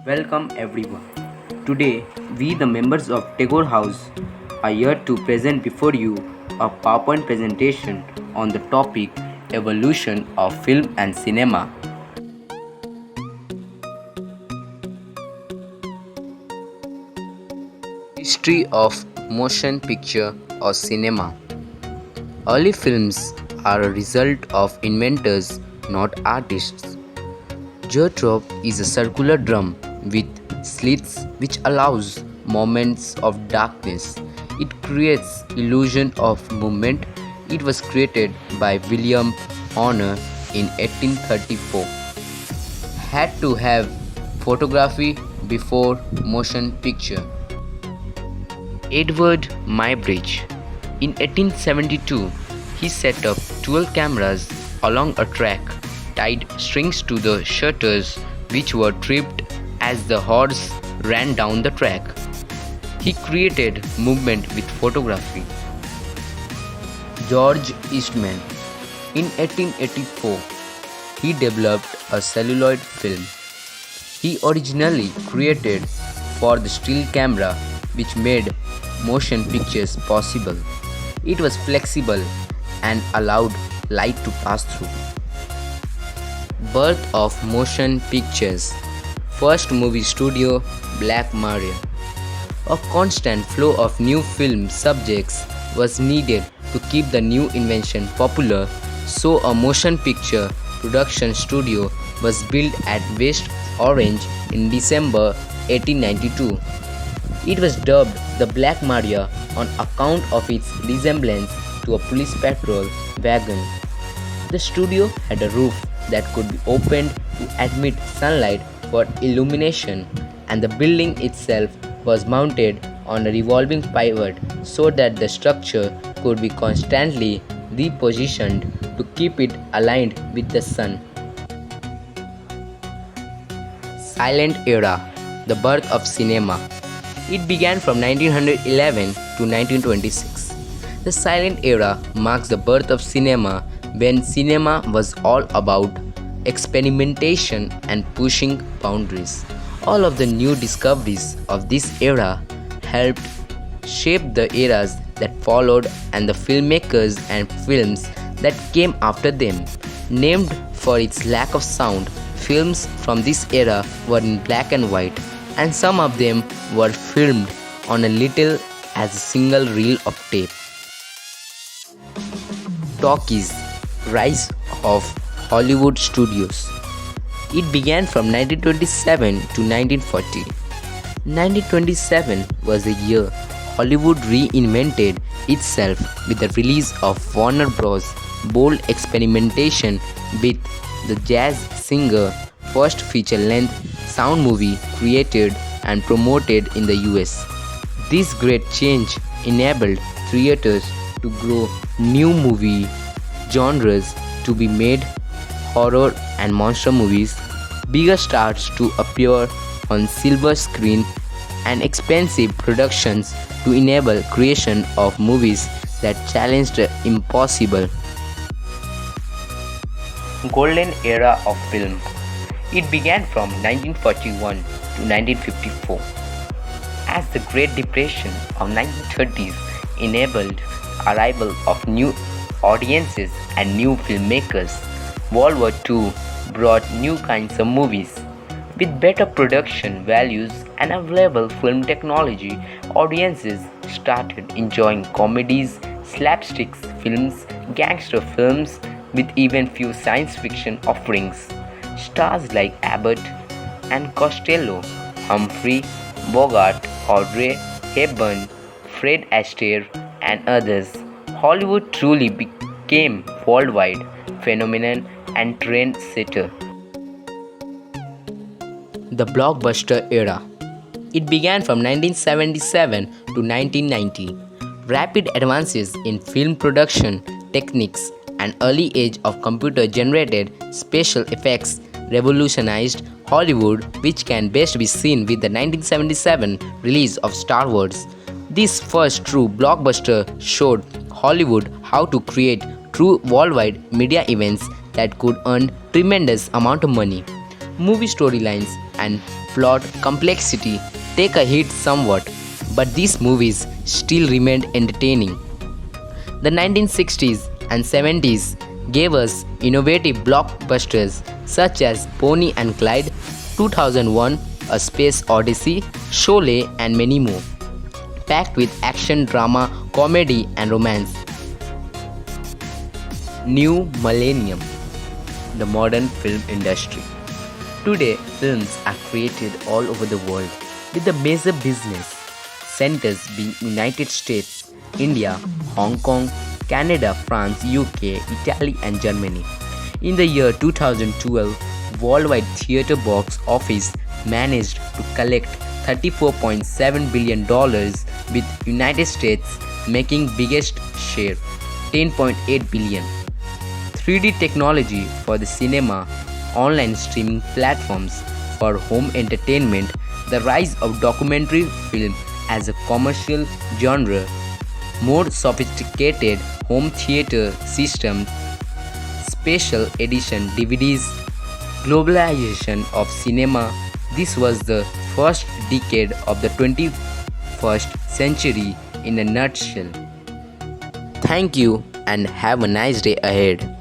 Welcome everyone. Today, we, the members of Tagore House, are here to present before you a PowerPoint presentation on the topic Evolution of Film and Cinema. History of Motion Picture or Cinema. Early films are a result of inventors, not artists. Geotrope is a circular drum with slits which allows moments of darkness. It creates illusion of movement. It was created by William Horner in 1834. Had to have photography before motion picture. Edward Muybridge. In 1872, he set up 12 cameras along a track, tied strings to the shutters which were tripped as the horse ran down the track. He created movement with photography. George Eastman. In 1884, he developed a celluloid film. He originally created for the still camera which made motion pictures possible. It was flexible and allowed light to pass through. Birth of motion pictures. First movie studio, Black Maria. A constant flow of new film subjects was needed to keep the new invention popular, so a motion picture production studio was built at West Orange in December 1892. It was dubbed the Black Maria on account of its resemblance to a police patrol wagon. The studio had a roof that could be opened to admit sunlight for illumination, and the building itself was mounted on a revolving pivot so that the structure could be constantly repositioned to keep it aligned with the sun. Silent Era, the birth of cinema. It began from 1911 to 1926. The silent era marks the birth of cinema, when cinema was all about experimentation and pushing boundaries. All of the new discoveries of this era helped shape the eras that followed and the filmmakers and films that came after them. Named for its lack of sound, films from this era were in black and white, and some of them were filmed on a little as a single reel of tape. Talkies, rise of Hollywood studios. It began from 1927 to 1940. 1927 was the year Hollywood reinvented itself with the release of Warner Bros. Bold experimentation with the Jazz Singer, first feature-length sound movie created and promoted in the US. This great change enabled theaters to grow, new movie genres to be made, horror and monster movies, bigger stars to appear on silver screen, and expensive productions to enable creation of movies that challenged the impossible. Golden Era of Film. It began from 1941 to 1954. As the Great Depression of 1930s enabled arrival of new audiences and new filmmakers, World War II brought new kinds of movies. With better production values and available film technology, audiences started enjoying comedies, slapstick films, gangster films, with even few science fiction offerings. Stars like Abbott and Costello, Humphrey, Bogart, Audrey Hepburn, Fred Astaire, and others. Hollywood truly became worldwide phenomenon and trendsetter. The blockbuster era. It began from 1977 to 1990. Rapid advances in film production techniques and early age of computer-generated special effects revolutionized Hollywood, which can best be seen with the 1977 release of Star Wars. This first true blockbuster showed Hollywood how to create true worldwide media events that could earn tremendous amount of money. Movie storylines and plot complexity take a hit somewhat, but these movies still remained entertaining. The 1960s and 70s gave us innovative blockbusters such as Bonnie and Clyde, 2001, A Space Odyssey, Sholay, and many more, packed with action, drama, comedy, and romance. New Millennium, the modern film industry. Today, films are created all over the world, with the major business centers being United States, India, Hong Kong, Canada, France, UK, Italy, and Germany. In the year 2012, worldwide theater box office managed to collect $34.7 billion, with United States making biggest share, $10.8 billion. 3D technology for the cinema, online streaming platforms for home entertainment, the rise of documentary film as a commercial genre, more sophisticated home theater systems, special edition DVDs, globalization of cinema. This was the first decade of the 21st century in a nutshell. Thank you and have a nice day ahead.